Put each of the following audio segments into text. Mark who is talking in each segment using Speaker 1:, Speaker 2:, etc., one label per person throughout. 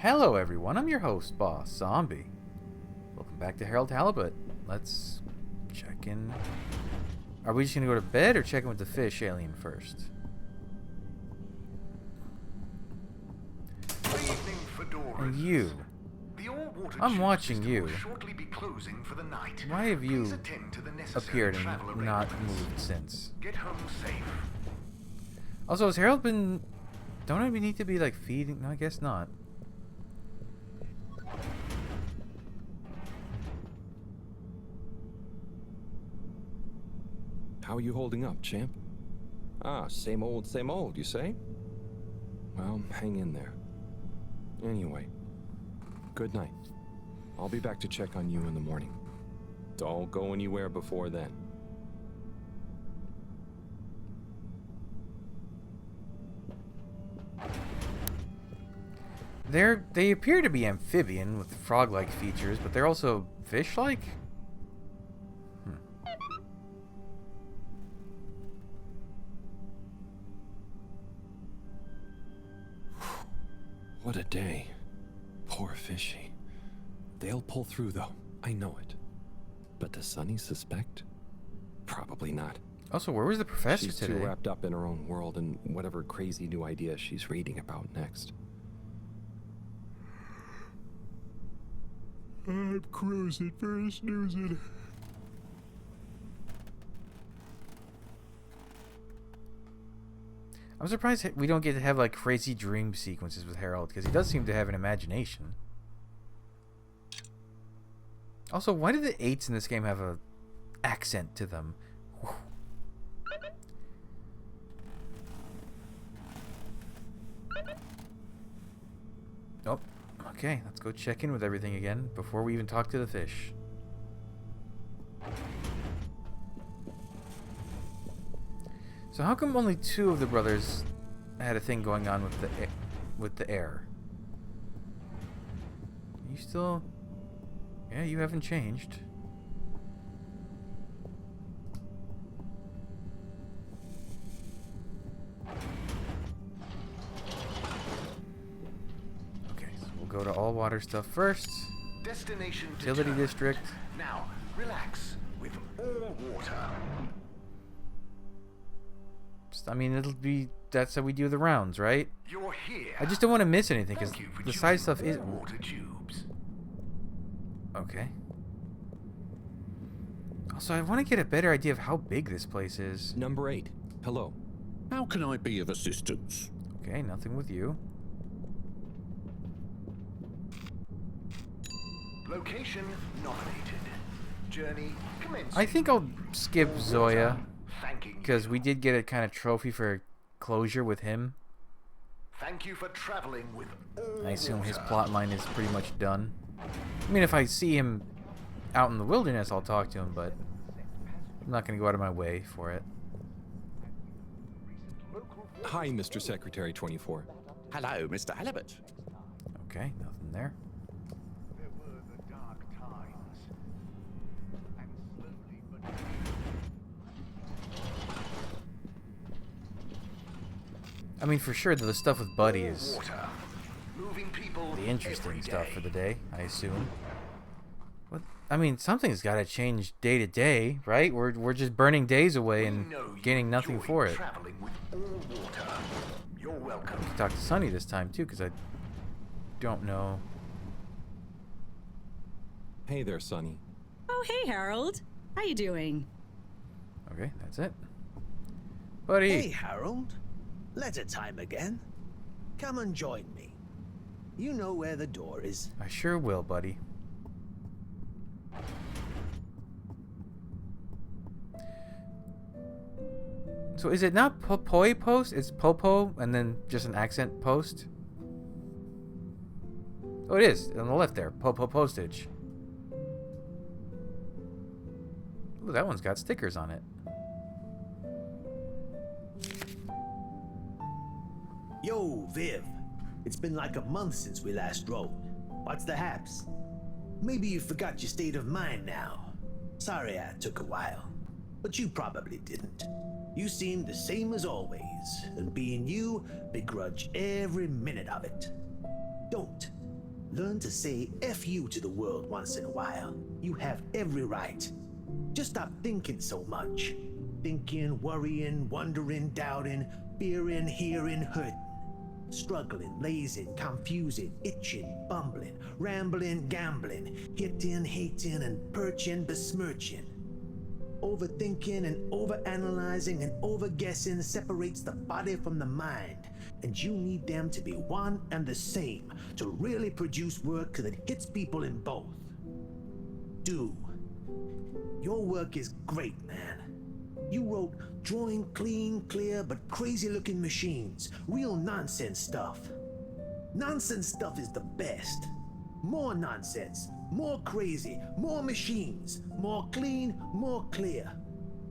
Speaker 1: Hello everyone, I'm your host, Boss Zombie. Welcome back to Halibut. Let's check in. Are we just gonna go to bed or check in with the fish alien first?
Speaker 2: Good evening, Fedoras.
Speaker 1: And you.
Speaker 2: The all-water
Speaker 1: I'm
Speaker 2: tube
Speaker 1: watching
Speaker 2: system
Speaker 1: you.
Speaker 2: will shortly be closing for the night.
Speaker 1: Why have you
Speaker 2: Please attend to the necessary
Speaker 1: appeared
Speaker 2: travel
Speaker 1: and not
Speaker 2: arrangements.
Speaker 1: moved since?
Speaker 2: Get home safe.
Speaker 1: Also, has Harold been... Don't we need to be like feeding? No, I guess not.
Speaker 3: How are you holding up, champ? Ah, same old, you say? Well, hang in there. Anyway, good night. I'll be back to check on you in the morning. Don't go anywhere before then.
Speaker 1: They appear to be amphibian with frog-like features, but they're also fish-like?
Speaker 3: What a day. Poor fishy. They'll pull through, though. I know it. But does Sunny suspect? Probably not.
Speaker 1: Also, where was the professor
Speaker 3: She's
Speaker 1: today?
Speaker 3: too wrapped up in her own world and whatever crazy new idea she's reading about next. I'm cruising, very snoozing.
Speaker 1: I'm surprised we don't get to have like crazy dream sequences with Harold, because he does seem to have an imagination. Also, why do the 8s in this game have a accent to them? Whew. Oh, okay, let's go check in with everything again before we even talk to the fish. So how come only 2 of the brothers had a thing going on with the air? You still... Yeah, you haven't changed. Okay, so we'll go to all water stuff first.
Speaker 2: Destination
Speaker 1: Utility
Speaker 2: determined.
Speaker 1: district.
Speaker 2: Now, relax with all water.
Speaker 1: I mean, it'll be... That's how we do the rounds, right?
Speaker 2: You're here.
Speaker 1: I just don't want to miss anything, because
Speaker 2: Thank you for
Speaker 1: the side
Speaker 2: choosing
Speaker 1: stuff is...
Speaker 2: all water tubes.
Speaker 1: Okay. Also, I want to get a better idea of how big this place is.
Speaker 3: Number 8. Hello.
Speaker 4: How can I be of assistance?
Speaker 1: Okay, nothing with you.
Speaker 2: Location nominated. Journey commencing.
Speaker 1: I think I'll skip Zoya,
Speaker 2: Thanking
Speaker 1: because
Speaker 2: you.
Speaker 1: we did get a kind of trophy for closure with him.
Speaker 2: Thank you for traveling with all
Speaker 1: I assume his
Speaker 2: water.
Speaker 1: plot line is pretty much done. I mean, if I see him out in the wilderness, I'll talk to him, but I'm not going to go out of my way for it.
Speaker 3: Hi, Mr. Secretary 24.
Speaker 4: Hello, Mr. Halibut.
Speaker 1: Okay, nothing there.
Speaker 2: There were the dark times. And slowly but
Speaker 1: I mean, for sure, the stuff with Buddy is
Speaker 2: water. Moving people
Speaker 1: the interesting
Speaker 2: every
Speaker 1: stuff
Speaker 2: day.
Speaker 1: for the day, I assume. What? I mean, something's got to change day to day, right? We're just burning days away
Speaker 2: We
Speaker 1: and
Speaker 2: know you
Speaker 1: gaining nothing
Speaker 2: enjoy
Speaker 1: for it.
Speaker 2: Traveling with all water. You're welcome.
Speaker 1: I could talk to Sunny this time too, because I don't know.
Speaker 3: Hey there, Sunny.
Speaker 5: Oh, hey, Harold. How you doing?
Speaker 1: Okay, that's it. Buddy.
Speaker 6: Hey, Harold. Letter time again. Come and join me. You know where the door is.
Speaker 1: I sure will, buddy. So is it not Popoi post? It's Popo and then just an accent post? Oh, it is. On the left there. Popo postage. Ooh, that one's got stickers on it.
Speaker 6: Yo, Viv. It's been like a month since we last rode. What's the haps? Maybe you forgot your state of mind now. Sorry I took a while. But you probably didn't. You seemed the same as always, and being you, begrudge every minute of it. Don't. Learn to say F you to the world once in a while. You have every right. Just stop thinking so much. Thinking, worrying, wondering, doubting, fearing, hearing, hurting. Struggling, lazing, confusing, itching, bumbling, rambling, gambling, hitting, hating, and perching, besmirching. Overthinking and overanalyzing and overguessing separates the body from the mind, and you need them to be one and the same to really produce work that hits people in both. Do. Your work is great, man. You wrote drawing clean, clear, but crazy-looking machines. Real nonsense stuff. Nonsense stuff is the best. More nonsense, more crazy, more machines, more clean, more clear.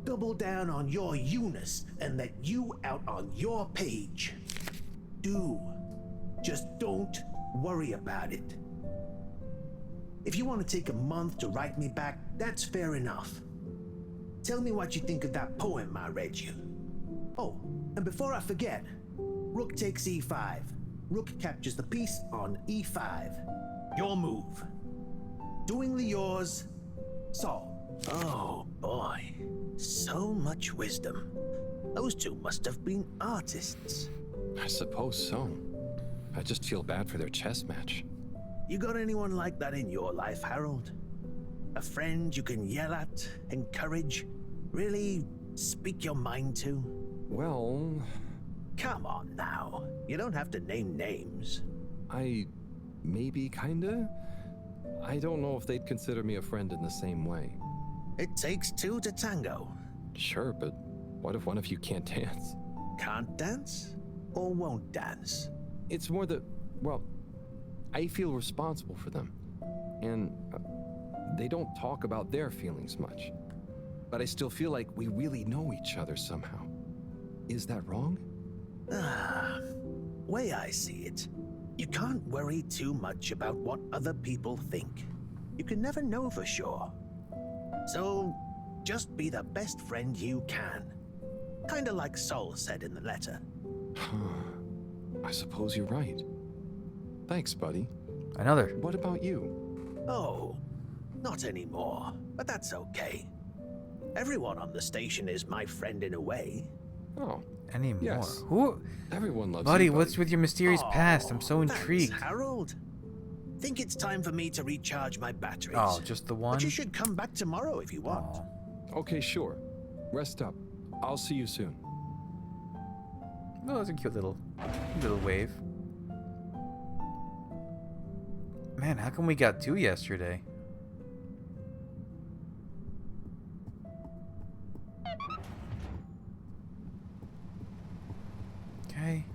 Speaker 6: Double down on your you-ness and let you out on your page. Do. Just don't worry about it. If you want to take a month to write me back, that's fair enough. Tell me what you think of that poem I read you. Oh, and before I forget, rook takes e5. Rook captures the piece on e5. Your move. Doingly yours, Saul. Oh boy, so much wisdom. Those two must have been artists.
Speaker 3: I suppose so. I just feel bad for their chess match.
Speaker 6: You got anyone like that in your life, Harold? A friend you can yell at, encourage, really speak your mind to?
Speaker 3: Well,
Speaker 6: Come on now. You don't have to name names.
Speaker 3: maybe kinda? I don't know if they'd consider me a friend in the same way.
Speaker 6: It takes two to tango.
Speaker 3: Sure, but what if one of you can't dance?
Speaker 6: Can't dance or won't dance?
Speaker 3: It's more that, well, I feel responsible for them. And they don't talk about their feelings much. But I still feel like we really know each other somehow. Is that wrong?
Speaker 6: Way I see it, you can't worry too much about what other people think. You can never know for sure. So, just be the best friend you can. Kinda like Sol said in the letter.
Speaker 3: I suppose you're right. Thanks, buddy.
Speaker 1: Another.
Speaker 3: What about you?
Speaker 6: Oh, not anymore, but that's okay. Everyone on the station is my friend in a way.
Speaker 3: Oh,
Speaker 1: Anymore.
Speaker 3: Yes.
Speaker 1: Who?
Speaker 3: everyone loves
Speaker 1: Buddy,
Speaker 3: you,
Speaker 1: what's with your mysterious past? I'm so
Speaker 6: Thanks,
Speaker 1: intrigued.
Speaker 6: Harold. Think it's time for me to recharge my batteries.
Speaker 1: Oh, just the one?
Speaker 6: But you should come back tomorrow if you want.
Speaker 1: Oh.
Speaker 3: Okay, sure. Rest up. I'll see you soon.
Speaker 1: Oh, it's a cute little wave. Man, how come we got two yesterday? Okay.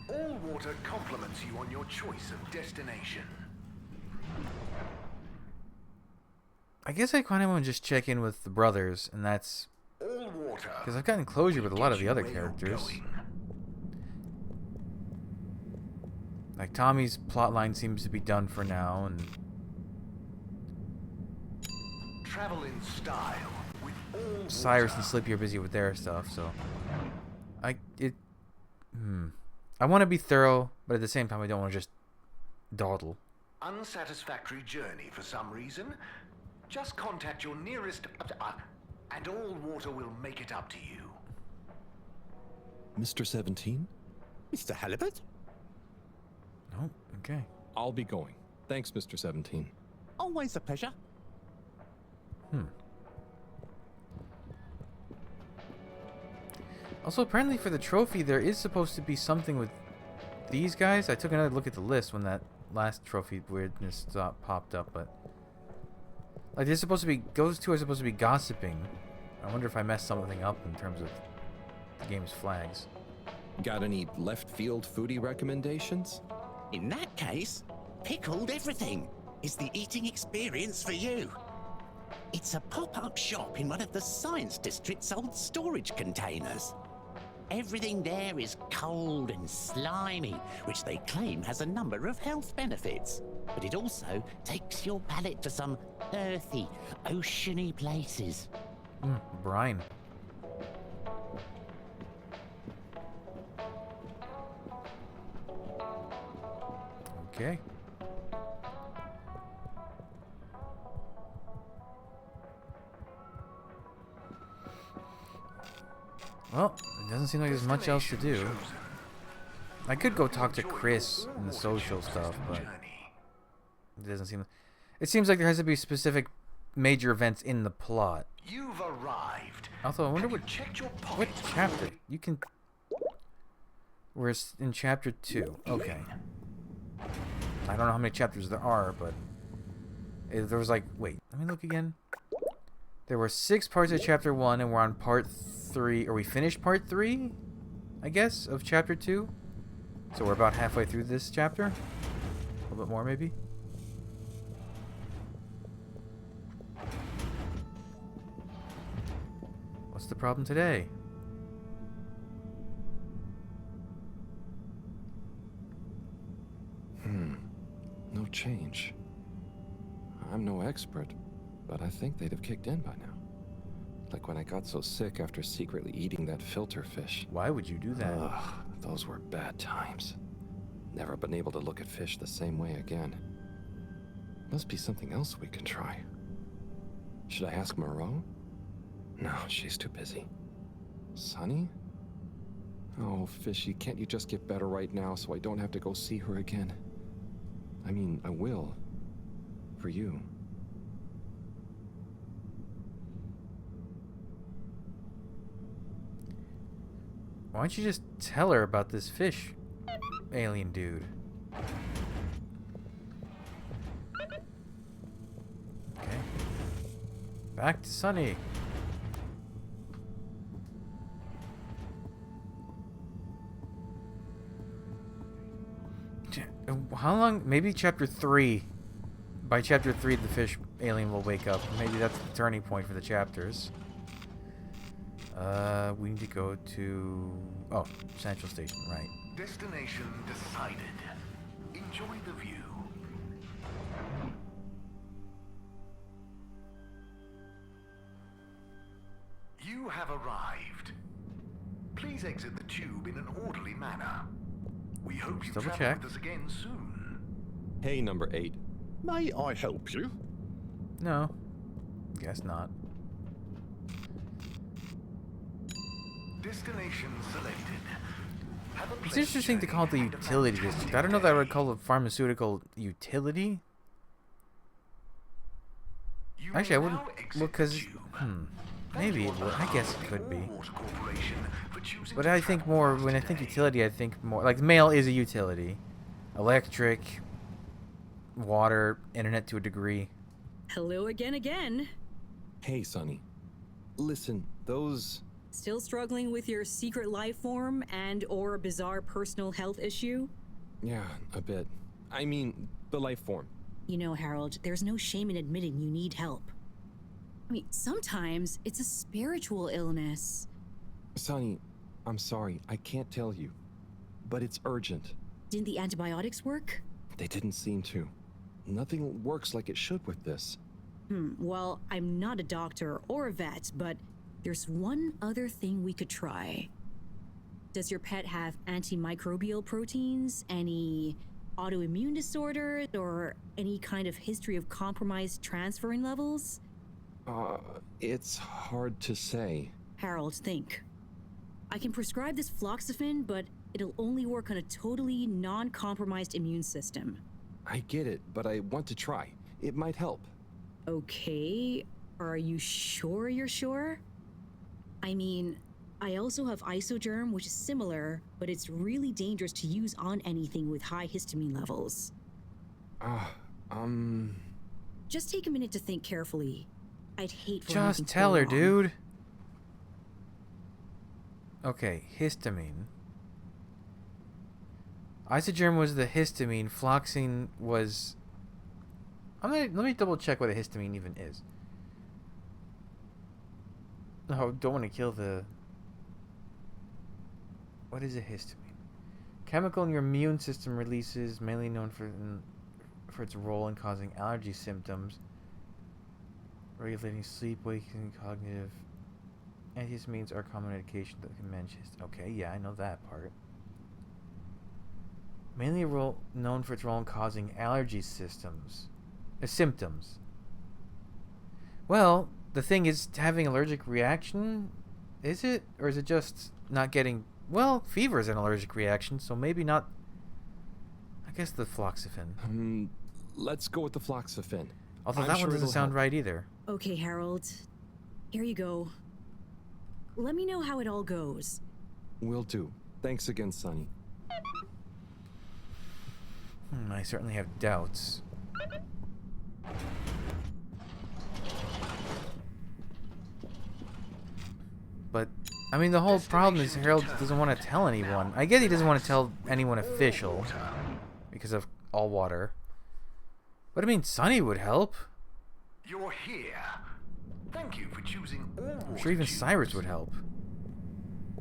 Speaker 2: All water compliments you on your choice of destination.
Speaker 1: I guess I kind of want to just check in with the brothers, and that's
Speaker 2: All water.
Speaker 1: because I've gotten closure with a lot of the
Speaker 2: Gets you
Speaker 1: other
Speaker 2: where you're
Speaker 1: characters.
Speaker 2: going.
Speaker 1: Like Tommy's plotline seems to be done for now, and
Speaker 2: Travel in style with all
Speaker 1: Cyrus
Speaker 2: water.
Speaker 1: and Slippy are busy with their stuff. So I want to be thorough, but at the same time, I don't want to just dawdle.
Speaker 2: Unsatisfactory journey for some reason? Just contact your nearest and all water will make it up to you.
Speaker 3: Mr. 17?
Speaker 4: Mr. Halibut?
Speaker 1: Oh, okay.
Speaker 3: I'll be going. Thanks, Mr. 17.
Speaker 4: Always a pleasure.
Speaker 1: Also, apparently for the trophy, there is supposed to be something with these guys. I took another look at the list when that last trophy weirdness popped up, but like they're supposed to be, those two are supposed to be gossiping. I wonder if I messed something up in terms of the game's flags.
Speaker 3: Got any left field foodie recommendations?
Speaker 4: In that case, Pickled Everything is the eating experience for you. It's a pop-up shop in one of the Science District's old storage containers. Everything there is cold and slimy, which they claim has a number of health benefits. But it also takes your palate to some earthy, oceany places.
Speaker 1: Brine. Okay. Well, it doesn't seem like there's much else to do. I could go talk to Chris and the social stuff, but it doesn't seem... It seems like there has to be specific major events in the plot.
Speaker 2: You've arrived.
Speaker 1: Also, I wonder
Speaker 2: Have you
Speaker 1: what
Speaker 2: checked your
Speaker 1: what
Speaker 2: pockets?
Speaker 1: chapter you can. We're in chapter 2. Okay. I don't know how many chapters there are, but there was like, wait, let me look again. There were 6 parts of chapter 1, and we're on part 3. Or we finished part 3, I guess, of chapter 2. So we're about halfway through this chapter. A little bit more, maybe. What's the problem today?
Speaker 3: No change. I'm no expert, but I think they'd have kicked in by now. Like when I got so sick after secretly eating that filter fish.
Speaker 1: Why would you do that?
Speaker 3: Ugh, those were bad times. Never been able to look at fish the same way again. Must be something else we can try. Should I ask Moreau? No, she's too busy. Sunny? Oh, Fishy, can't you just get better right now so I don't have to go see her again? I mean, I will. For you.
Speaker 1: Why don't you just tell her about this fish alien dude? Okay. Back to Sunny. How long? Maybe chapter 3. By chapter 3, the fish alien will wake up. Maybe that's the turning point for the chapters. We need to go to... Oh, Central Station, right.
Speaker 2: Destination decided. Enjoy the view. You have arrived. Please exit the tube in an orderly manner. We hope you
Speaker 1: Double
Speaker 2: travel
Speaker 1: check.
Speaker 2: with us again soon.
Speaker 3: Hey, number 8.
Speaker 7: May I help you?
Speaker 1: No. Guess not.
Speaker 2: Destination selected. Have a
Speaker 1: It's
Speaker 2: pleasant
Speaker 1: interesting to
Speaker 2: journey
Speaker 1: call it the
Speaker 2: and a
Speaker 1: utility
Speaker 2: fantastic
Speaker 1: district. I don't know that I would
Speaker 2: day.
Speaker 1: call it pharmaceutical utility.
Speaker 2: You
Speaker 1: Actually, I
Speaker 2: will
Speaker 1: wouldn't...
Speaker 2: now exit
Speaker 1: Well, because...
Speaker 2: the tube.
Speaker 1: Maybe it
Speaker 2: Thank you
Speaker 1: would.
Speaker 2: on
Speaker 1: I guess
Speaker 2: behalf
Speaker 1: it
Speaker 2: of
Speaker 1: could
Speaker 2: the
Speaker 1: be.
Speaker 2: Water Corporation for choosing
Speaker 1: But
Speaker 2: to
Speaker 1: I think
Speaker 2: travel
Speaker 1: more...
Speaker 2: with us
Speaker 1: When I think
Speaker 2: today.
Speaker 1: utility, I think more... Like, mail is a utility. Electric... Water... Internet to a degree.
Speaker 5: Hello again.
Speaker 3: Hey, Sunny. Listen, those...
Speaker 5: Still struggling with your secret life form and or bizarre personal health issue?
Speaker 3: Yeah, a bit. I mean, the life form.
Speaker 5: You know, Harold, there's no shame in admitting you need help. I mean, sometimes it's a spiritual illness.
Speaker 3: Sunny, I'm sorry, I can't tell you. But it's urgent.
Speaker 5: Didn't the antibiotics work?
Speaker 3: They didn't seem to. Nothing works like it should with this.
Speaker 5: Well, I'm not a doctor or a vet, but there's one other thing we could try. Does your pet have antimicrobial proteins, any autoimmune disorders, or any kind of history of compromised transferrin levels?
Speaker 3: It's hard to say.
Speaker 5: Harold, think. I can prescribe this floxifin, but it'll only work on a totally non-compromised immune system.
Speaker 3: I get it, but I want to try. It might help.
Speaker 5: Okay, are you sure you're sure? I mean, I also have isogerm, which is similar, but it's really dangerous to use on anything with high histamine levels. Just take a minute to think carefully. I'd hate for anything
Speaker 1: Just
Speaker 5: to
Speaker 1: tell
Speaker 5: go
Speaker 1: her,
Speaker 5: wrong.
Speaker 1: dude. Okay, histamine. Isogerm was the histamine. Floxine was... let me double check what a histamine even is. No, don't want to kill the... What is a histamine? Chemical in your immune system releases, mainly known for its role in causing allergy symptoms, regulating sleep, waking, cognitive. Antihistamines are common medication that can manage. Okay, yeah, I know that part. Mainly known for its role in causing allergy symptoms. Well, the thing is having allergic reaction, is it? Or is it just not getting... Well, fever is an allergic reaction, so maybe not... I guess the floxifin.
Speaker 3: Let's go with the floxifin.
Speaker 1: Although
Speaker 3: I'm
Speaker 1: that
Speaker 3: sure
Speaker 1: one doesn't
Speaker 3: it'll
Speaker 1: sound
Speaker 3: help.
Speaker 1: right either.
Speaker 5: Okay, Harold. Here you go. Let me know how it all goes.
Speaker 3: Will do. Thanks again, Sonny.
Speaker 1: I certainly have doubts. But, I mean, the whole problem is Harold doesn't want to tell anyone. I get he doesn't want to tell anyone official because of all water. But I mean, Sonny would help.
Speaker 2: You're here. Thank you for choosing all water.
Speaker 1: I'm sure even Cyrus would help.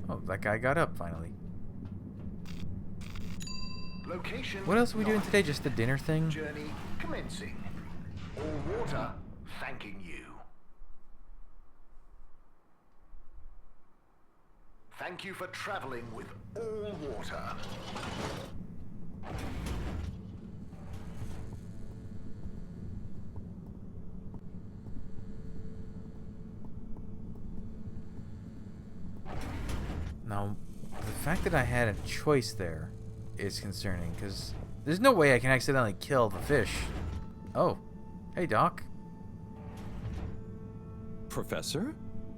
Speaker 1: Oh, that guy got up finally.
Speaker 2: Location.
Speaker 1: What else are we doing
Speaker 2: not
Speaker 1: today? Just the dinner thing?
Speaker 2: Journey commencing. All water thanking you. Thank you for traveling with all water.
Speaker 1: Now, the fact that I had a choice there is concerning, because there's no way I can accidentally kill the fish. Oh. Hey, Doc.
Speaker 3: Professor?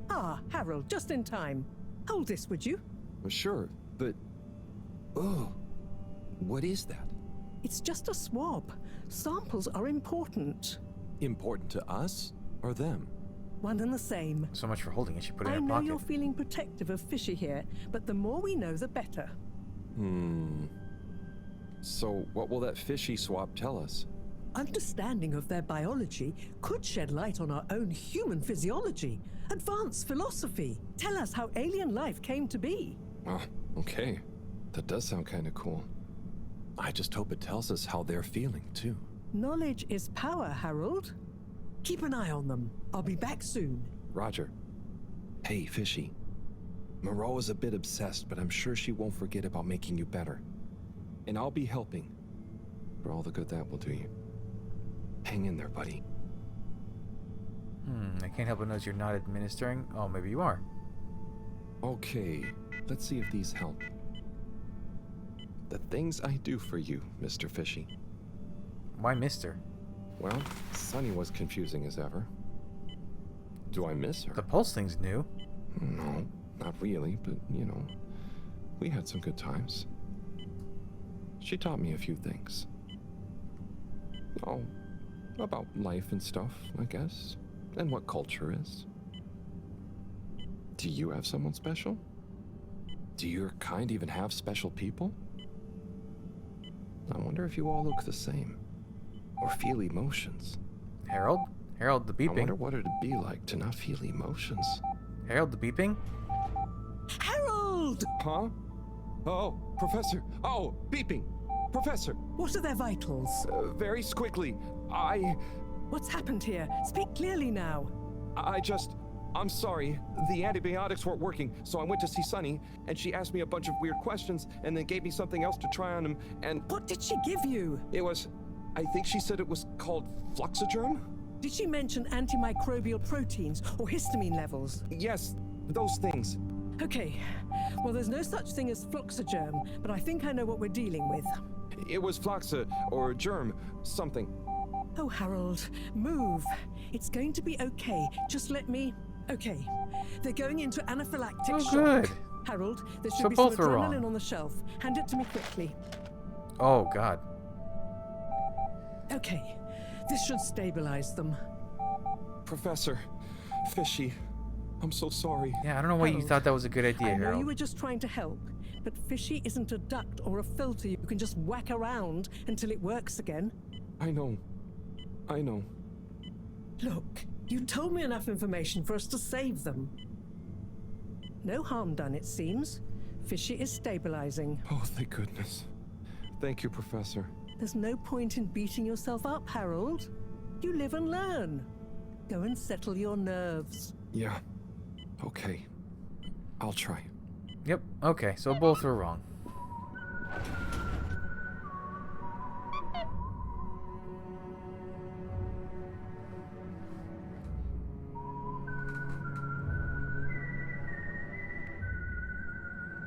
Speaker 8: Ah, Harold, just in time. Hold this, would you?
Speaker 3: Sure, but... Oh, what is that?
Speaker 8: It's just a swab. Samples are important.
Speaker 3: Important to us or them?
Speaker 8: One and the same.
Speaker 1: So much for holding it. She put it
Speaker 8: I
Speaker 1: in her
Speaker 8: know
Speaker 1: pocket.
Speaker 8: you're feeling protective of Fishy here, but the more we know, the better.
Speaker 3: So what will that fishy swab tell us?
Speaker 8: Understanding of their biology could shed light on our own human physiology, advance philosophy, tell us how alien life came to be.
Speaker 3: Oh, okay. That does sound kind of cool. I just hope it tells us how they're feeling, too.
Speaker 8: Knowledge is power, Harold. Keep an eye on them. I'll be back soon.
Speaker 3: Roger. Hey, Fishy. Moreau is a bit obsessed, but I'm sure she won't forget about making you better. And I'll be helping. For all the good that will do you. Hang in there, buddy.
Speaker 1: I can't help but notice you're not administering. Oh, maybe you are.
Speaker 3: Okay, let's see if these help. The things I do for you, Mr. Fishy.
Speaker 1: Why mister?
Speaker 3: Well, Sunny was confusing as ever. Do I miss her?
Speaker 1: The pulse thing's new.
Speaker 3: No, not really, but, you know, we had some good times. She taught me a few things. Oh, about life and stuff, I guess, and what culture is. Do you have someone special? Do your kind even have special people? I wonder if you all look the same, or feel emotions.
Speaker 1: Harold? Harold, the
Speaker 3: I
Speaker 1: beeping.
Speaker 3: wonder what it'd be like to not feel emotions.
Speaker 1: Harold, the beeping?
Speaker 8: Harold!
Speaker 3: Huh? Oh, Professor. Oh, beeping. Professor.
Speaker 8: What are their vitals?
Speaker 3: Very quickly.
Speaker 8: What's happened here? Speak clearly now.
Speaker 3: I'm sorry. The antibiotics weren't working, so I went to see Sunny, and she asked me a bunch of weird questions, and then gave me something else to try on him, and
Speaker 8: What did she give you?
Speaker 3: it was... I think she said it was called Floxagerm?
Speaker 8: Did she mention antimicrobial proteins or histamine levels?
Speaker 3: Yes, those things.
Speaker 8: Okay, well, there's no such thing as Floxagerm, but I think I know what we're dealing with.
Speaker 3: It was Floxa, or germ, something.
Speaker 8: Oh, Harold, move. It's going to be okay. Just let me... Okay, they're going into anaphylactic
Speaker 1: Oh,
Speaker 8: shock.
Speaker 1: good.
Speaker 8: Harold, there should
Speaker 1: So
Speaker 8: be some
Speaker 1: both are wrong.
Speaker 8: adrenaline on the shelf. Hand it to me quickly.
Speaker 1: Oh, God.
Speaker 8: Okay, this should stabilize them.
Speaker 3: Professor, Fishy, I'm so sorry.
Speaker 1: Yeah, I don't know why you
Speaker 8: Harold,
Speaker 1: thought that was a good idea,
Speaker 8: I know
Speaker 1: Harold.
Speaker 8: you were just trying to help, but Fishy isn't a duct or a filter you can just whack around until it works again.
Speaker 3: I know.
Speaker 8: Look, you told me enough information for us to save them. No harm done, it seems. Fishy is stabilizing.
Speaker 3: Oh, thank goodness. Thank you, Professor.
Speaker 8: There's no point in beating yourself up, Harold. You live and learn. Go and settle your nerves.
Speaker 3: Yeah. Okay. I'll try.
Speaker 1: Yep, okay, so both were wrong.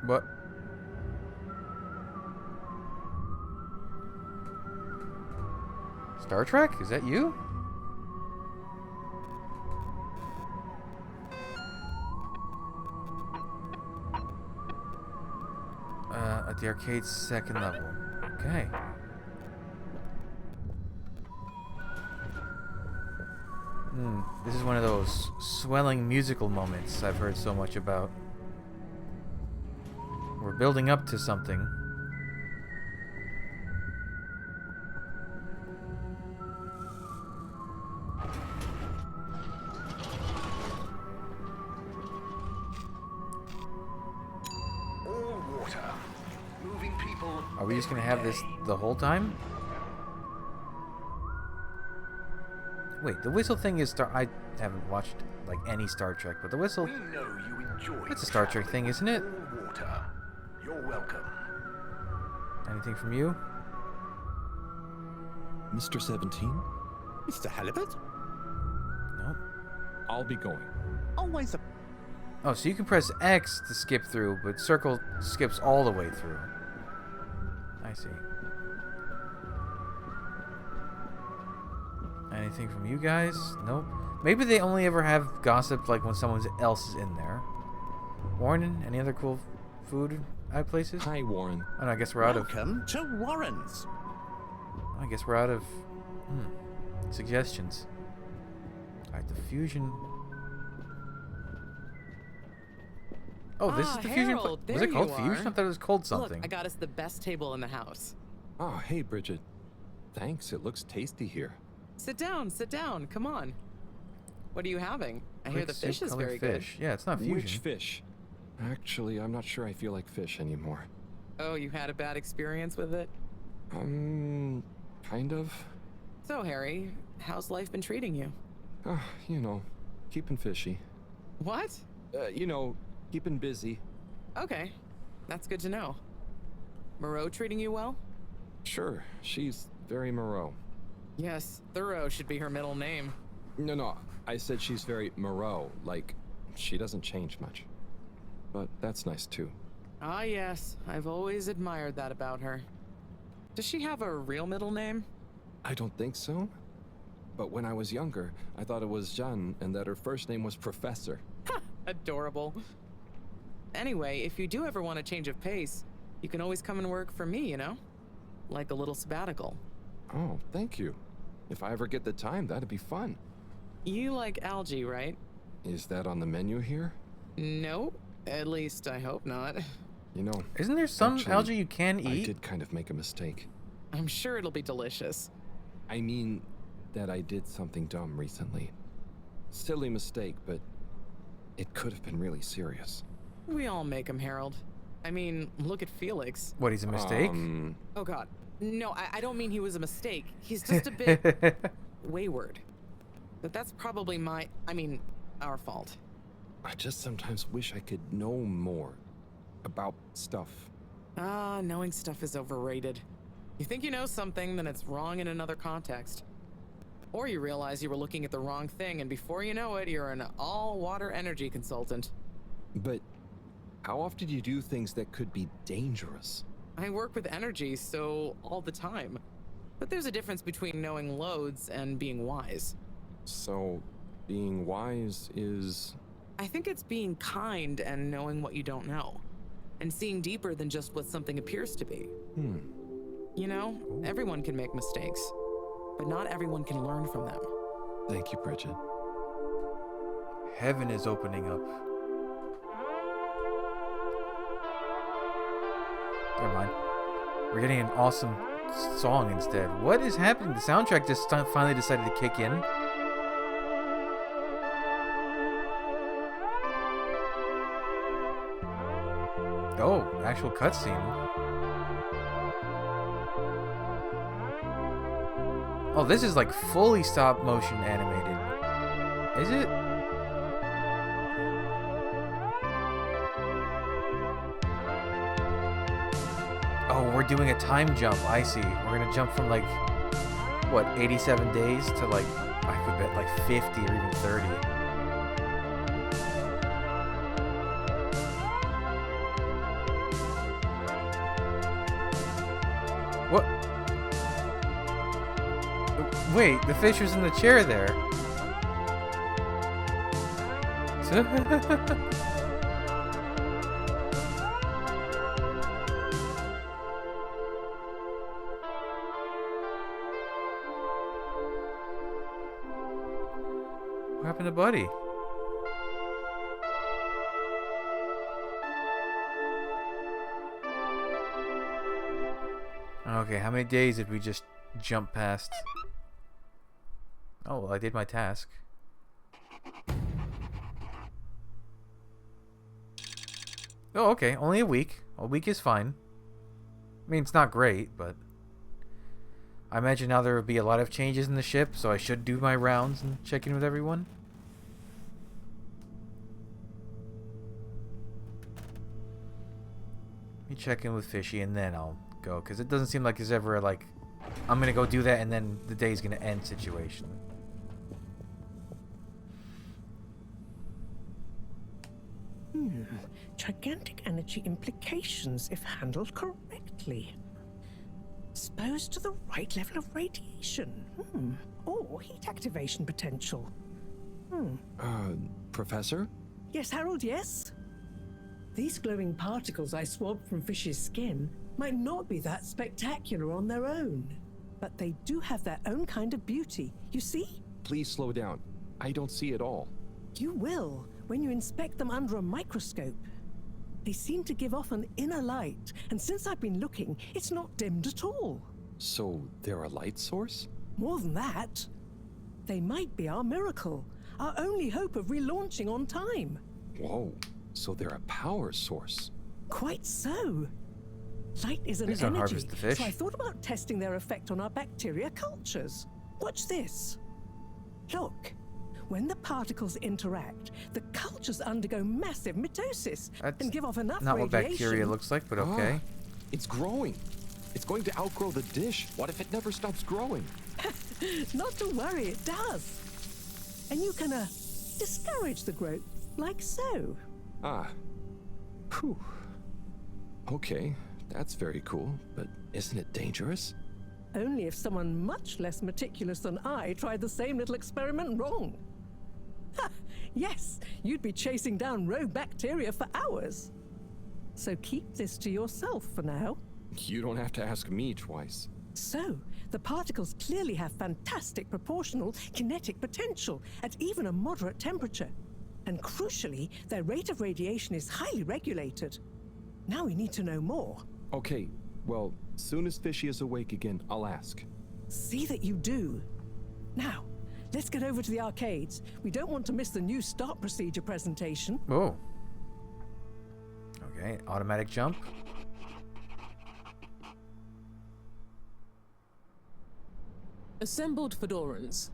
Speaker 1: What? Star Trek? Is that you? At the arcade's second level. Okay. This is one of those swelling musical moments I've heard so much about. We're building up to something.
Speaker 2: All water. Moving people.
Speaker 1: Are we just gonna have this the whole time? Wait, the whistle thing is I haven't watched like any Star Trek, but the whistle.
Speaker 2: We know you enjoy.
Speaker 1: That's a Star Trek thing, isn't it?
Speaker 2: All water. You're welcome.
Speaker 1: Anything from you?
Speaker 3: Mr. 17?
Speaker 4: Mr. Halibut?
Speaker 1: Nope.
Speaker 3: I'll be going.
Speaker 4: Always a...
Speaker 1: Oh, so you can press X to skip through, but circle skips all the way through. I see. Anything from you guys? Nope. Maybe they only ever have gossip like when someone else is in there. Warren, any other cool food places?
Speaker 3: Hi, Warren.
Speaker 1: Oh, no, I guess we're out of.
Speaker 4: Welcome to Warren's.
Speaker 1: I guess we're out of suggestions. Alright, the fusion. Oh, this is the fusion.
Speaker 9: Harold,
Speaker 1: Was
Speaker 9: there
Speaker 1: it called
Speaker 9: you
Speaker 1: fusion?
Speaker 9: are.
Speaker 1: I thought it was called something.
Speaker 9: Look, I got us the best table in the house.
Speaker 3: Oh, hey, Bridget. Thanks, it looks tasty here.
Speaker 9: Sit down, come on. What are you having? I hear
Speaker 1: Quick
Speaker 9: the
Speaker 1: soup
Speaker 9: fish is
Speaker 1: colored
Speaker 9: very
Speaker 1: fish. Yeah, it's not fusion.
Speaker 3: Which fish? Actually, I'm not sure I feel like fish anymore.
Speaker 9: good. Oh, you had a bad experience with it?
Speaker 3: Kind of.
Speaker 9: So, Harry, how's life been treating you?
Speaker 3: You know, keeping fishy.
Speaker 9: What?
Speaker 3: Keeping busy.
Speaker 9: Okay, that's good to know. Moreau treating you well?
Speaker 3: Sure, she's very Moreau.
Speaker 9: Yes, Thorough should be her middle name.
Speaker 3: No, I said she's very Moreau, like, she doesn't change much. But that's nice too.
Speaker 9: Ah, yes, I've always admired that about her. Does she have a real middle name?
Speaker 3: I don't think so. But when I was younger, I thought it was Jeanne and that her first name was Professor.
Speaker 9: Adorable. Anyway, if you do ever want a change of pace, you can always come and work for me, you know? Like a little sabbatical.
Speaker 3: Oh, thank you. If I ever get the time, that'd be fun.
Speaker 9: You like algae, right?
Speaker 3: Is that on the menu here?
Speaker 9: No, at least I hope not.
Speaker 3: You know,
Speaker 1: Isn't there some
Speaker 3: actually,
Speaker 1: algae you can
Speaker 3: I
Speaker 1: eat?
Speaker 3: did kind of make a mistake.
Speaker 9: I'm sure it'll be delicious.
Speaker 3: I mean that I did something dumb recently. Silly mistake, but it could have been really serious.
Speaker 9: We all make them, Harold. I mean, look at Felix.
Speaker 1: What, he's a mistake?
Speaker 9: Oh god. No, I don't mean he was a mistake. He's just a bit wayward. But that's probably our fault.
Speaker 3: I just sometimes wish I could know more about stuff.
Speaker 9: Knowing stuff is overrated. You think you know something, then it's wrong in another context. Or you realize you were looking at the wrong thing, and before you know it, you're an all-water energy consultant.
Speaker 3: But how often do you do things that could be dangerous?
Speaker 9: I work with energy, so all the time. But there's a difference between knowing loads and being wise.
Speaker 3: So, being wise is...
Speaker 9: I think it's being kind and knowing what you don't know. And seeing deeper than just what something appears to be. You know, everyone can make mistakes. But not everyone can learn from them.
Speaker 3: Thank you, Bridget.
Speaker 1: Heaven is opening up. Never mind. We're getting an awesome song instead. What is happening? The soundtrack just finally decided to kick in. Oh, actual cutscene. Oh, this is like fully stop motion animated. Is it? Oh, we're doing a time jump. I see. We're gonna jump from like, what, 87 days to like, I could bet like 50 or even 30. What? Wait, the fish was in the chair there. What happened to Buddy? Okay, how many days did we just jump past? Oh, well, I did my task. Oh, okay, only a week. A week is fine. I mean, it's not great, but I imagine now there will be a lot of changes in the ship, so I should do my rounds and check in with everyone. Let me check in with Fishy and then I'll go, because it doesn't seem like there's ever like I'm gonna go do that and then the day's gonna end situation.
Speaker 8: Gigantic energy implications if handled correctly. Exposed to the right level of radiation. Or heat activation potential.
Speaker 3: Professor?
Speaker 8: Yes, Harold, yes? These glowing particles I swabbed from Fish's skin might not be that spectacular on their own, but they do have their own kind of beauty, you see?
Speaker 3: Please slow down. I don't see it all.
Speaker 8: You will when you inspect them under a microscope. They seem to give off an inner light, and since I've been looking, it's not dimmed at all.
Speaker 3: So they're a light source?
Speaker 8: More than that, they might be our miracle, our only hope of relaunching on time.
Speaker 3: Whoa, so they're a power source.
Speaker 8: Quite so. Light is an
Speaker 1: Please don't
Speaker 8: energy,
Speaker 1: harvest the fish.
Speaker 8: so I thought about testing their effect on our bacteria cultures. Watch this. Look. When the particles interact, the cultures undergo massive mitosis and give off enough
Speaker 1: not
Speaker 8: radiation.
Speaker 1: what bacteria looks like, but okay.
Speaker 3: Ah, it's growing. It's going to outgrow the dish. What if it never stops growing?
Speaker 8: Not to worry, it does. And you can discourage the growth, like so.
Speaker 3: Ah. Whew. Okay, that's very cool, but isn't it dangerous?
Speaker 8: Only if someone much less meticulous than I tried the same little experiment wrong. Ha! Yes, you'd be chasing down rogue bacteria for hours. So keep this to yourself for now.
Speaker 3: You don't have to ask me twice.
Speaker 8: So, the particles clearly have fantastic proportional kinetic potential at even a moderate temperature. And crucially, their rate of radiation is highly regulated. Now we need to know more.
Speaker 3: Okay, well, soon as Fishy is awake again, I'll ask.
Speaker 8: See that you do. Now, let's get over to the arcades. We don't want to miss the new start procedure presentation.
Speaker 1: Oh. Okay, automatic jump.
Speaker 10: Assembled Fedorans,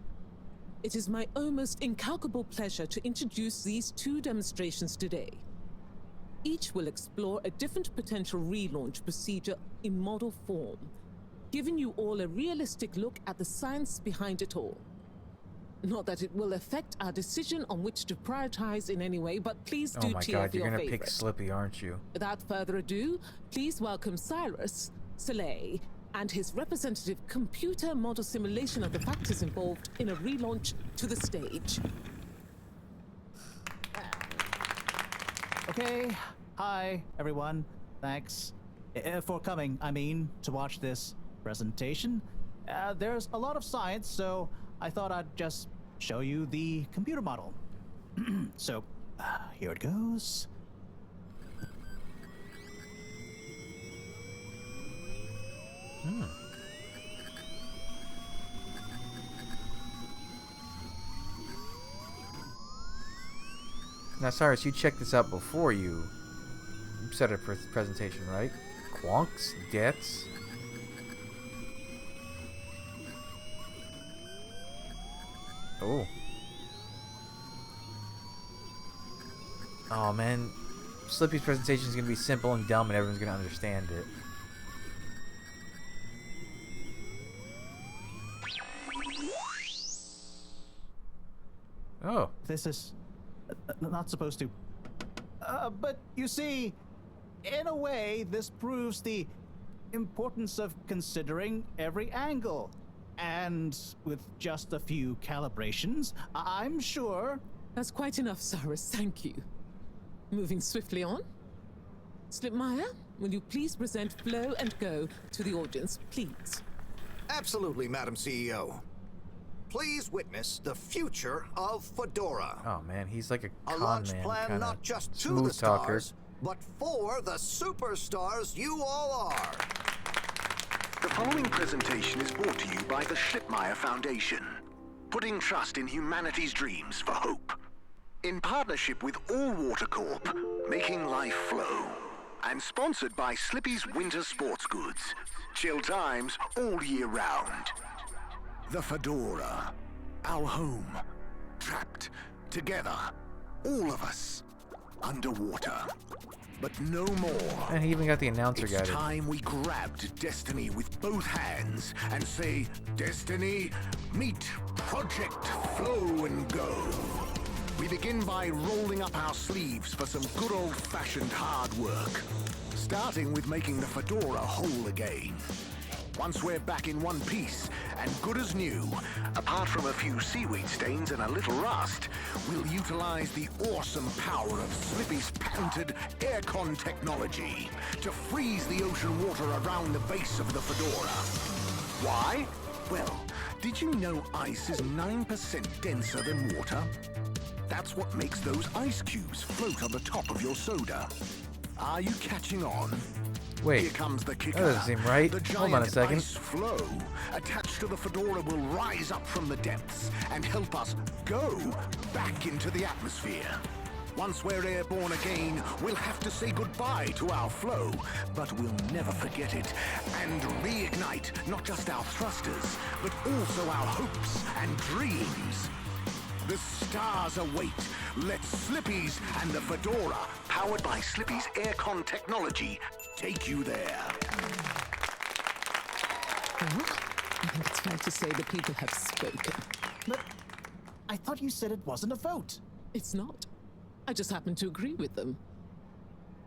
Speaker 10: it is my almost incalculable pleasure to introduce these two demonstrations today. Each will explore a different potential relaunch procedure in model form, giving you all a realistic look at the science behind it all. Not that it will affect our decision on which to prioritize in any way, but please do
Speaker 1: Oh my
Speaker 10: cheer
Speaker 1: god,
Speaker 10: for
Speaker 1: you're
Speaker 10: your
Speaker 1: gonna
Speaker 10: favorite.
Speaker 1: pick Slippy, aren't you?
Speaker 10: Without further ado, please welcome Cyrus, Soleil, and his representative computer model simulation of the factors involved in a relaunch to the stage.
Speaker 11: Okay, hi everyone. Thanks for coming, to watch this presentation. There's a lot of science, so I thought I'd just show you the computer model. So, here it goes.
Speaker 1: Now, Cyrus, you checked this out before you set a presentation, right? Quonks? Gets? Oh. Oh, man. Slippy's presentation is going to be simple and dumb and everyone's going to understand it. Oh.
Speaker 11: This is not supposed to. But you see, in a way, this proves the importance of considering every angle. And with just a few calibrations, I'm sure...
Speaker 10: That's quite enough, Cyrus. Thank you. Moving swiftly on. Slipmire, will you please present Flow and Go to the audience, please?
Speaker 12: Absolutely, Madam CEO. Please witness the future of Fedora.
Speaker 1: Oh man, he's like a
Speaker 12: A
Speaker 1: con
Speaker 12: launch
Speaker 1: man,
Speaker 12: plan
Speaker 1: kind
Speaker 12: not
Speaker 1: of
Speaker 12: just to
Speaker 1: smooth
Speaker 12: the
Speaker 1: talker.
Speaker 12: stars, but for the superstars you all are.
Speaker 2: The following presentation is brought to you by the Schlipmeyer Foundation, putting trust in humanity's dreams for hope. In partnership with All Water Corp, making life flow. And sponsored by Slippy's Winter Sports Goods. Chill times all year round. The Fedora, our home, trapped together, all of us, underwater. But no more.
Speaker 1: And he even got the announcer guy.
Speaker 2: It's time we grabbed Destiny with both hands and say, Destiny, meet Project Flow and Go. We begin by rolling up our sleeves for some good old-fashioned hard work, starting with making the Fedora whole again. Once we're back in one piece and good as new, apart from a few seaweed stains and a little rust, we'll utilize the awesome power of Slippy's patented aircon technology to freeze the ocean water around the base of the Fedora. Why? Well, did you know ice is 9% denser than water? That's what makes those ice cubes float on the top of your soda. Are you catching on?
Speaker 1: Wait,
Speaker 2: Here comes the kicker.
Speaker 1: that doesn't seem right.
Speaker 2: The
Speaker 1: Hold on a
Speaker 2: giant
Speaker 1: second.
Speaker 2: ice flow attached to the Fedora will rise up from the depths and help us go back into the atmosphere. Once we're airborne again, we'll have to say goodbye to our flow, but we'll never forget it and reignite not just our thrusters, but also our hopes and dreams. The stars await. Let Slippy's and the Fedora, powered by Slippy's aircon technology, take you there.
Speaker 10: Well, I think it's fair to say the people have spoken.
Speaker 11: But I thought you said it wasn't a vote.
Speaker 10: It's not. I just happen to agree with them.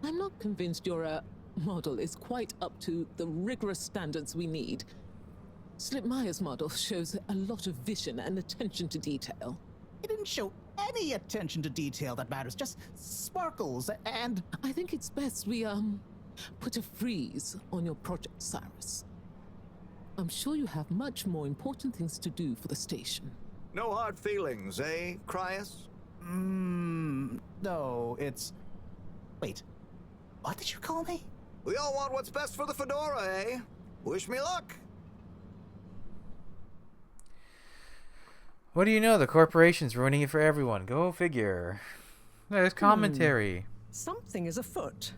Speaker 10: I'm not convinced your model is quite up to the rigorous standards we need. Slipmeyer's model shows a lot of vision and attention to detail.
Speaker 11: It didn't show any attention to detail that matters, just sparkles and...
Speaker 10: I think it's best we, put a freeze on your project, Cyrus. I'm sure you have much more important things to do for the station.
Speaker 12: No hard feelings, eh, Cryus?
Speaker 11: No, it's... Wait, what did you call me?
Speaker 12: We all want what's best for the Fedora, eh? Wish me luck.
Speaker 1: What do you know? The corporation's ruining it for everyone. Go figure. There's commentary.
Speaker 8: Something is afoot.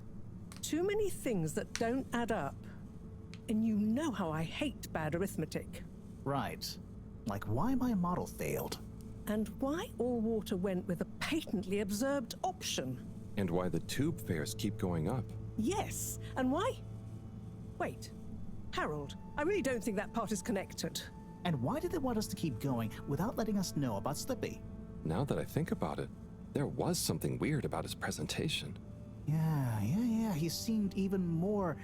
Speaker 8: Too many things that don't add up. And you know how I hate bad arithmetic.
Speaker 11: Right. Like why my model failed.
Speaker 8: And why All Water went with a patently absurd option.
Speaker 3: And why the tube fares keep going up.
Speaker 8: Yes, and why? Wait, Harold, I really don't think that part is connected.
Speaker 11: And why did they want us to keep going without letting us know about Slippy?
Speaker 3: Now that I think about it, there was something weird about his presentation.
Speaker 11: Yeah. He seemed even more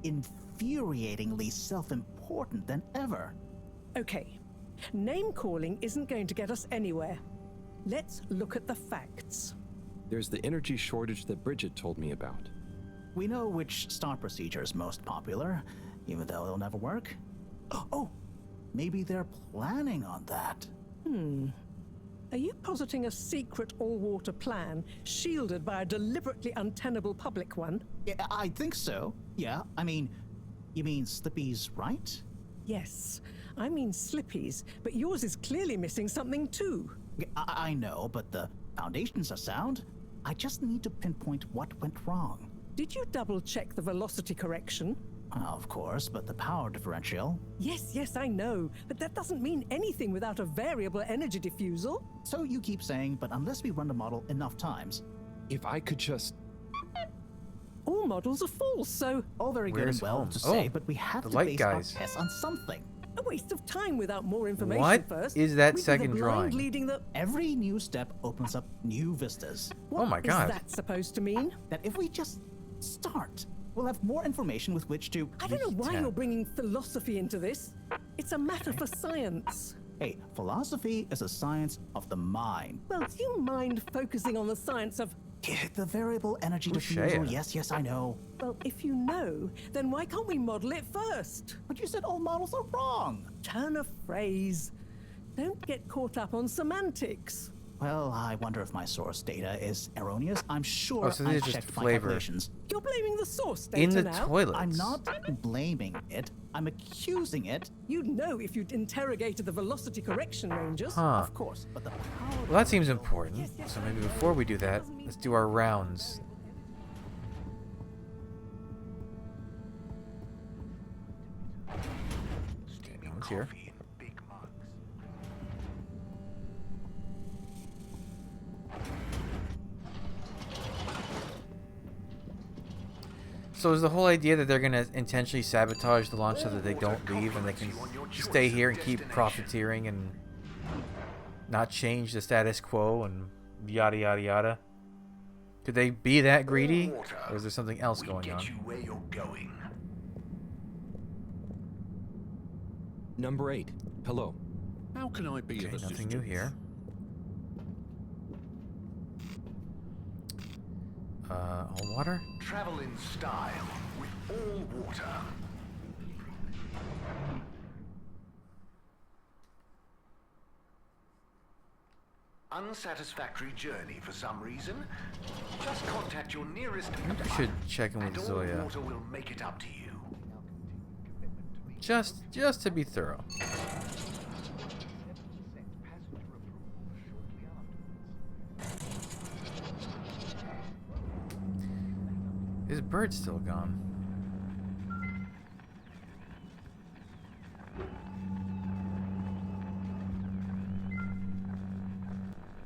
Speaker 11: infuriatingly self-important than ever.
Speaker 8: Okay, name-calling isn't going to get us anywhere. Let's look at the facts.
Speaker 3: There's the energy shortage that Bridget told me about.
Speaker 11: We know which start procedure is most popular, even though it'll never work. Oh, maybe they're planning on that.
Speaker 8: Are you positing a secret all-water plan, shielded by a deliberately untenable public one?
Speaker 11: Yeah, I think so. Yeah, I mean, you mean Slippy's right?
Speaker 8: Yes, I mean Slippy's, but yours is clearly missing something too.
Speaker 11: I know, but the foundations are sound. I just need to pinpoint what went wrong.
Speaker 8: Did you double-check the velocity correction?
Speaker 11: Of course, but the power differential...
Speaker 8: Yes, I know, but that doesn't mean anything without a variable energy diffusal.
Speaker 11: So you keep saying, but unless we run the model enough times...
Speaker 3: If I could just...
Speaker 8: All models are false, so...
Speaker 11: All very good
Speaker 1: Where's
Speaker 11: and well
Speaker 1: home?
Speaker 11: to say,
Speaker 1: Oh,
Speaker 11: but we have
Speaker 1: the
Speaker 11: to
Speaker 1: light
Speaker 11: base
Speaker 1: guys.
Speaker 11: our tests on something.
Speaker 8: a waste of time without more information
Speaker 1: What
Speaker 8: first.
Speaker 1: is that
Speaker 8: We do the
Speaker 1: second
Speaker 8: blind
Speaker 1: drawing?
Speaker 8: leading the...
Speaker 11: Every new step opens up new vistas.
Speaker 8: What
Speaker 1: Oh my God.
Speaker 8: is that supposed to mean?
Speaker 11: That if we just start, we'll have more information with which to...
Speaker 8: I don't know why
Speaker 1: Yeah.
Speaker 8: you're bringing philosophy into this. It's a matter for science.
Speaker 11: Hey, philosophy is a science of the mind.
Speaker 8: Well, do you mind focusing on the science of...
Speaker 11: The variable energy
Speaker 1: Ooh,
Speaker 11: diffusal.
Speaker 1: Shea.
Speaker 11: Yes, I know.
Speaker 8: Well, if you know, then why can't we model it first?
Speaker 11: But you said all models are wrong.
Speaker 8: Turn a phrase. Don't get caught up on semantics.
Speaker 11: Well, I wonder if my source data is erroneous. I'm sure
Speaker 1: Oh, so
Speaker 11: I
Speaker 1: these are just
Speaker 11: checked my
Speaker 1: flavor.
Speaker 11: calculations.
Speaker 8: You're blaming the source data
Speaker 1: In the
Speaker 8: now?
Speaker 1: toilets.
Speaker 11: I'm not blaming it. I'm accusing it.
Speaker 8: You'd know if you'd interrogated the velocity correction rangers.
Speaker 1: Huh.
Speaker 11: Of course, but the power...
Speaker 1: Well, that seems important. So maybe before we do that, let's do our rounds. Okay, no one's here.
Speaker 2: Coffee in big mugs.
Speaker 1: So is the whole idea that they're gonna intentionally sabotage the launch so that they don't leave and they can stay here and keep profiteering and not change the status quo and yada yada yada? Could they be that greedy, or is there something else
Speaker 2: We
Speaker 1: going
Speaker 2: get
Speaker 1: on?
Speaker 2: you where you're going.
Speaker 3: Number 8. Hello.
Speaker 7: How can I be
Speaker 1: Okay,
Speaker 7: of
Speaker 1: nothing
Speaker 7: assistance?
Speaker 1: new here. All water?
Speaker 2: Travel in style with all water. Unsatisfactory journey for some reason? Just contact your nearest
Speaker 1: Maybe we should check in
Speaker 2: and
Speaker 1: with
Speaker 2: all
Speaker 1: Zoya.
Speaker 2: water will make it up to you.
Speaker 1: Just to be thorough. His bird's still gone.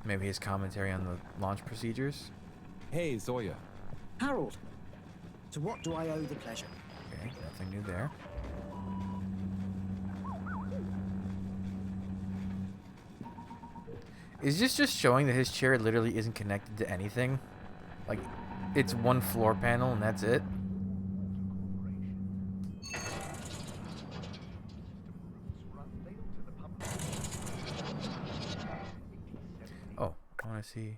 Speaker 1: Maybe his commentary on the launch procedures?
Speaker 3: Hey, Zoya.
Speaker 13: Harold, to what do I owe the pleasure?
Speaker 1: Okay, nothing new there. Is this just showing that his chair literally isn't connected to anything? Like, it's one floor panel and that's it? Oh, I want to see.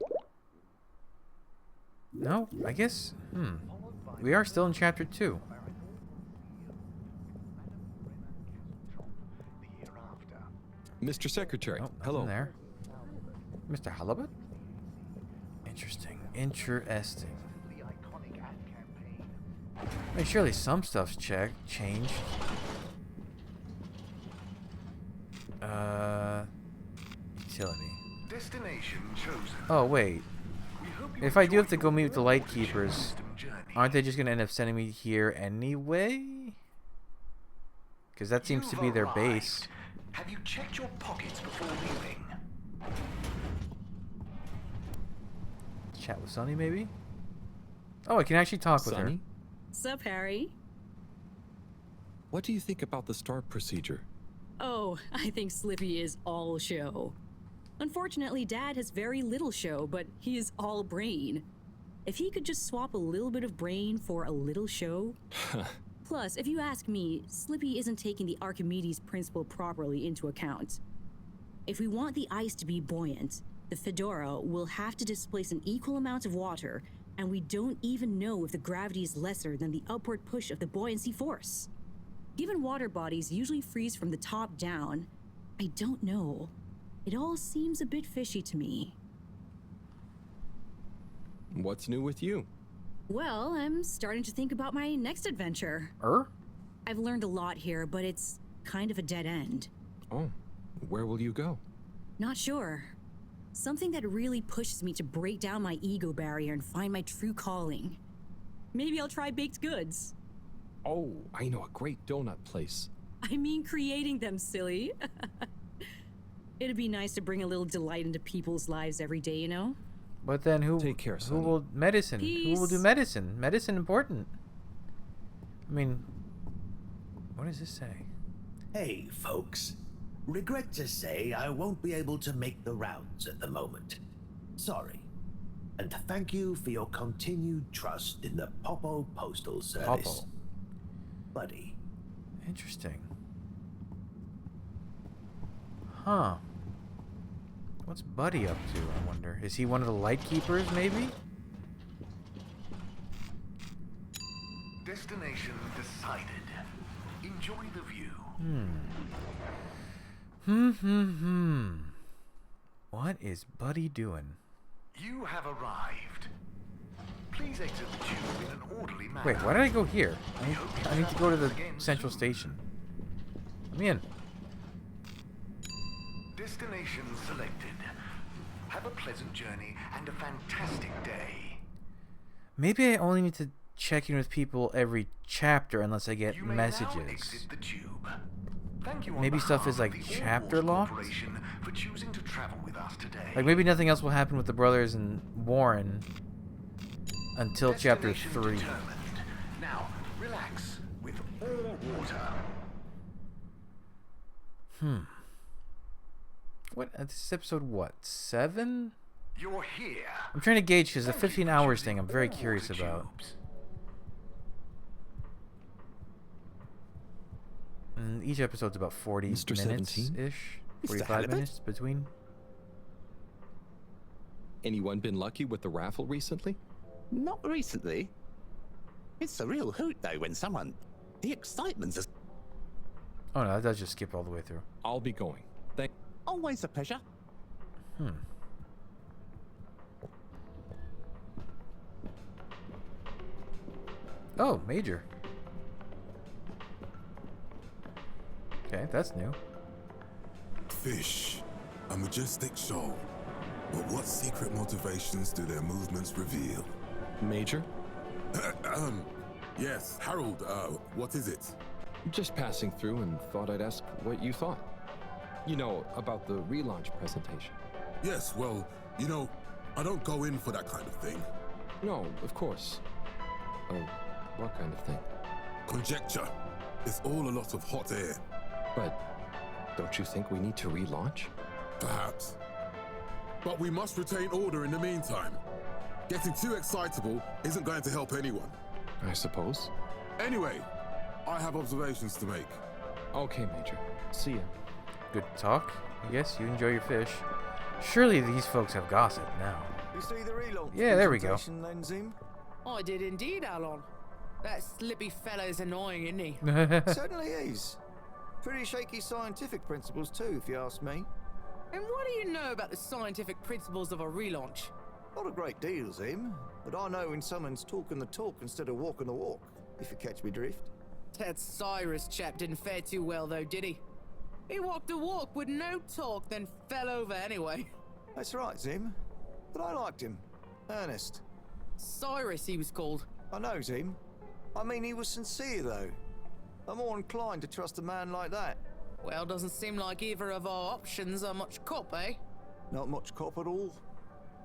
Speaker 1: No, I guess. We are still in chapter 2.
Speaker 3: Mr. Secretary.
Speaker 1: Oh,
Speaker 3: Hello.
Speaker 1: nothing there. Mr. Halibut? Interesting. Interesting. I mean, surely some stuff's changed. Utility.
Speaker 2: Destination chosen.
Speaker 1: Oh, wait.
Speaker 2: We hope you
Speaker 1: If I do have to
Speaker 2: enjoy
Speaker 1: go meet
Speaker 2: your
Speaker 1: with the Light Keepers,
Speaker 2: system journey.
Speaker 1: aren't they just going to end up sending me here anyway? Because that seems to be
Speaker 2: You've
Speaker 1: their
Speaker 2: arrived.
Speaker 1: base.
Speaker 2: Have you checked your pockets before leaving?
Speaker 1: Chat with Sunny, maybe? Oh, I can actually talk with her.
Speaker 3: Sonny,
Speaker 5: Sup, Harry?
Speaker 3: what do you think about the start procedure?
Speaker 5: Oh, I think Slippy is all show. Unfortunately, Dad has very little show, but he is all brain. If he could just swap a little bit of brain for a little show. Plus, if you ask me, Slippy isn't taking the Archimedes principle properly into account. If we want the ice to be buoyant, the Fedora will have to displace an equal amount of water, and we don't even know if the gravity is lesser than the upward push of the buoyancy force. Given water bodies usually freeze from the top down, I don't know. It all seems a bit fishy to me.
Speaker 3: What's new with you?
Speaker 5: Well, I'm starting to think about my next adventure. I've learned a lot here, but it's kind of a dead end.
Speaker 3: Oh, where will you go?
Speaker 5: Not sure. Something that really pushes me to break down my ego barrier and find my true calling. Maybe I'll try baked goods.
Speaker 3: Oh, I know a great donut place.
Speaker 5: I mean creating them, silly. It'd be nice to bring a little delight into people's lives every day, you know?
Speaker 1: But then who
Speaker 3: Take care,
Speaker 1: who
Speaker 3: Sonny.
Speaker 1: will medicine? Who will do
Speaker 5: Peace.
Speaker 1: medicine? Medicine important. I mean, what does this say?
Speaker 6: Hey, folks. Regret to say I won't be able to make the rounds at the moment. Sorry. And thank you for your continued trust in the Popo Postal Service.
Speaker 1: Popo.
Speaker 6: Buddy.
Speaker 1: Interesting. Huh. What's Buddy up to, I wonder? Is he one of the light keepers, maybe?
Speaker 2: Destination decided. Enjoy the view.
Speaker 1: What is Buddy doing?
Speaker 2: You have arrived. Please exit the tube in an orderly manner.
Speaker 1: Wait, why did I go here? I need to go to the central station. Let me in.
Speaker 2: Destination selected. Have a pleasant journey and a fantastic day.
Speaker 1: Maybe I only need to check in with people every chapter unless I get
Speaker 2: You may
Speaker 1: messages.
Speaker 2: now exit the tube. Thank you on
Speaker 1: Maybe stuff
Speaker 2: behalf
Speaker 1: is like
Speaker 2: of the
Speaker 1: chapter
Speaker 2: All Wars
Speaker 1: locked?
Speaker 2: Corporation for choosing to travel with us today.
Speaker 1: Like maybe nothing else will happen with the brothers and Warren until chapter
Speaker 2: Destination
Speaker 1: 3.
Speaker 2: determined. Now, relax with all water.
Speaker 1: What? This is episode what? 7?
Speaker 2: You're here.
Speaker 1: I'm trying to gauge because the
Speaker 2: Thank you
Speaker 1: 15
Speaker 2: for
Speaker 1: hours
Speaker 2: choosing
Speaker 1: thing I'm very
Speaker 2: all
Speaker 1: curious
Speaker 2: water
Speaker 1: about.
Speaker 2: tubes.
Speaker 1: And each episode's about 40
Speaker 3: Mr.
Speaker 1: minutes-ish.
Speaker 3: 17?
Speaker 1: 45
Speaker 3: Halibut?
Speaker 1: minutes between.
Speaker 3: Anyone been lucky with the raffle recently?
Speaker 4: Not recently. It's a real hoot, though, when someone... The excitement's just
Speaker 1: Oh no, that does just skip all the way through.
Speaker 3: I'll be going. Thank.
Speaker 4: always a pleasure.
Speaker 1: Oh, Major. Okay, that's new.
Speaker 14: Fish, a majestic shoal. But what secret motivations do their movements reveal?
Speaker 3: Major?
Speaker 14: Yes, Harold, what is it?
Speaker 3: Just passing through and thought I'd ask what you thought. You know, about the relaunch presentation.
Speaker 14: Yes, well, you know, I don't go in for that kind of thing.
Speaker 3: No, of course. Oh, what kind of thing?
Speaker 14: Conjecture. It's all a lot of hot air.
Speaker 3: But don't you think we need to relaunch?
Speaker 14: Perhaps. But we must retain order in the meantime. Getting too excitable isn't going to help anyone.
Speaker 3: I suppose.
Speaker 14: Anyway, I have observations to make.
Speaker 3: Okay, Major. See ya.
Speaker 1: Good talk. I guess you enjoy your fish. Surely these folks have gossip now.
Speaker 12: You see the relaunch
Speaker 1: Yeah, there we go.
Speaker 12: presentation then, Zim?
Speaker 9: I did indeed, Alon. That slippy fellow's annoying, isn't he?
Speaker 12: Certainly is. Pretty shaky scientific principles too, if you ask me.
Speaker 9: And what do you know about the scientific principles of a relaunch?
Speaker 12: Not a great deal, Zim, but I know when someone's talking the talk instead of walking the walk, if you catch me drift.
Speaker 9: That Cyrus chap didn't fare too well, though, did he? He walked a walk with no talk, then fell over anyway.
Speaker 12: That's right, Zim. But I liked him. Ernest.
Speaker 9: Cyrus, he was called.
Speaker 12: I know, Zim. I mean, he was sincere, though. I'm more inclined to trust a man like that.
Speaker 9: Well, doesn't seem like either of our options are much cop, eh?
Speaker 12: Not much cop at all.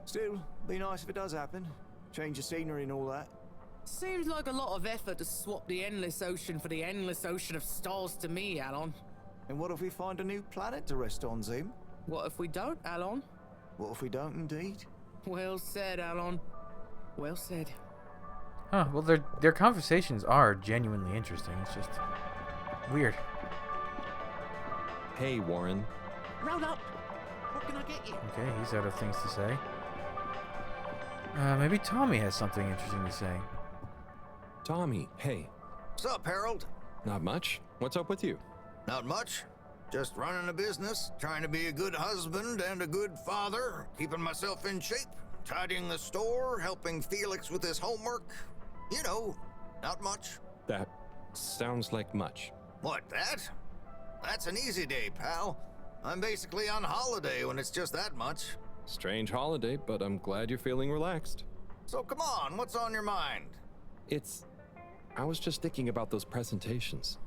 Speaker 12: Still, be nice if it does happen. Change of scenery and all that.
Speaker 9: Seems like a lot of effort to swap the endless ocean for the endless ocean of stars to me, Alon.
Speaker 12: And what if we find a new planet to rest on, Zim?
Speaker 9: What if we don't, Alon?
Speaker 12: What if we don't indeed?
Speaker 9: Well said, Alon. Well said.
Speaker 1: Huh, well their conversations are genuinely interesting. It's just weird.
Speaker 3: Hey, Warren.
Speaker 4: Round up. What can I get you?
Speaker 1: Okay, he's out of things to say. Maybe Tommy has something interesting to say.
Speaker 3: Tommy, hey.
Speaker 12: What's up, Harold?
Speaker 3: Not much. What's up with you?
Speaker 12: Not much. Just running a business, trying to be a good husband and a good father, keeping myself in shape, tidying the store, helping Felix with his homework. You know, not much.
Speaker 3: That sounds like much.
Speaker 12: What, that? That's an easy day, pal. I'm basically on holiday when it's just that much.
Speaker 3: Strange holiday, but I'm glad you're feeling relaxed.
Speaker 12: So come on, what's on your mind?
Speaker 3: I was just thinking about those presentations.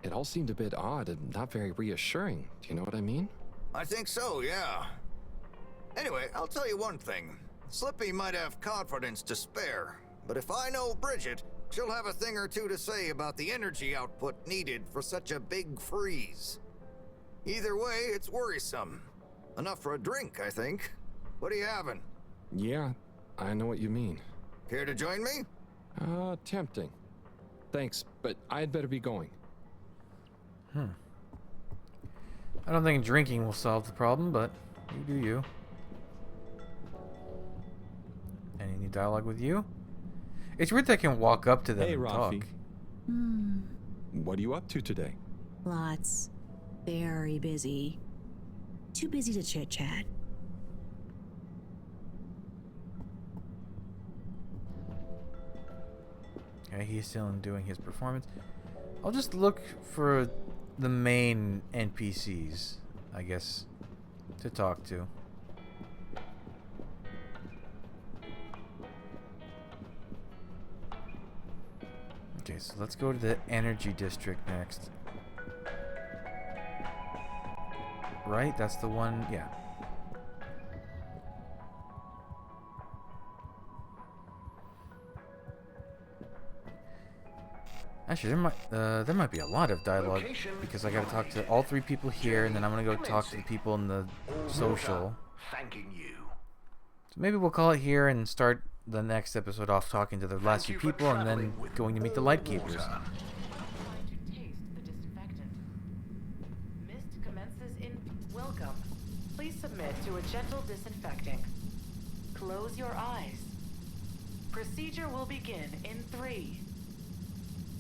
Speaker 3: It all seemed a bit odd and not very reassuring. Do you know what I mean?
Speaker 12: I think so, yeah. Anyway, I'll tell you one thing. Slippy might have confidence to spare, but if I know Bridget, she'll have a thing or two to say about the energy output needed for such a big freeze. Either way, it's worrisome. Enough for a drink, I think. What are you having?
Speaker 3: Yeah, I know what you mean.
Speaker 12: Care to join me?
Speaker 3: Tempting. Thanks, but I'd better be going.
Speaker 1: I don't think drinking will solve the problem, but you do you. Any dialogue with you? It's weird that I can walk up to them
Speaker 3: Hey,
Speaker 1: and
Speaker 3: Rafi.
Speaker 1: talk.
Speaker 3: What are you up to today?
Speaker 5: Lots. Very busy. Too busy to chit-chat.
Speaker 1: Okay, he's still doing his performance. I'll just look for the main NPCs, I guess, to talk to. Okay, so let's go to the energy district next. Right? That's the one, yeah. Actually, there might be a lot of dialogue because I gotta talk to all three people here, and then I'm gonna go talk to the people in the social.
Speaker 2: Thanking you.
Speaker 1: So maybe we'll call it here and start the next episode off talking to the last few people, and then going to meet the light keepers.
Speaker 9: Mist commences in welcome. Please submit to a gentle disinfecting. Close your eyes. Procedure will begin in 3,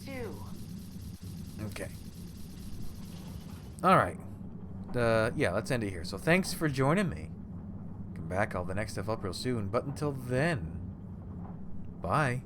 Speaker 9: 2.
Speaker 1: Okay. Alright. Yeah, let's end it here. So thanks for joining me. Come back, I'll have the next stuff up real soon. But until then, bye.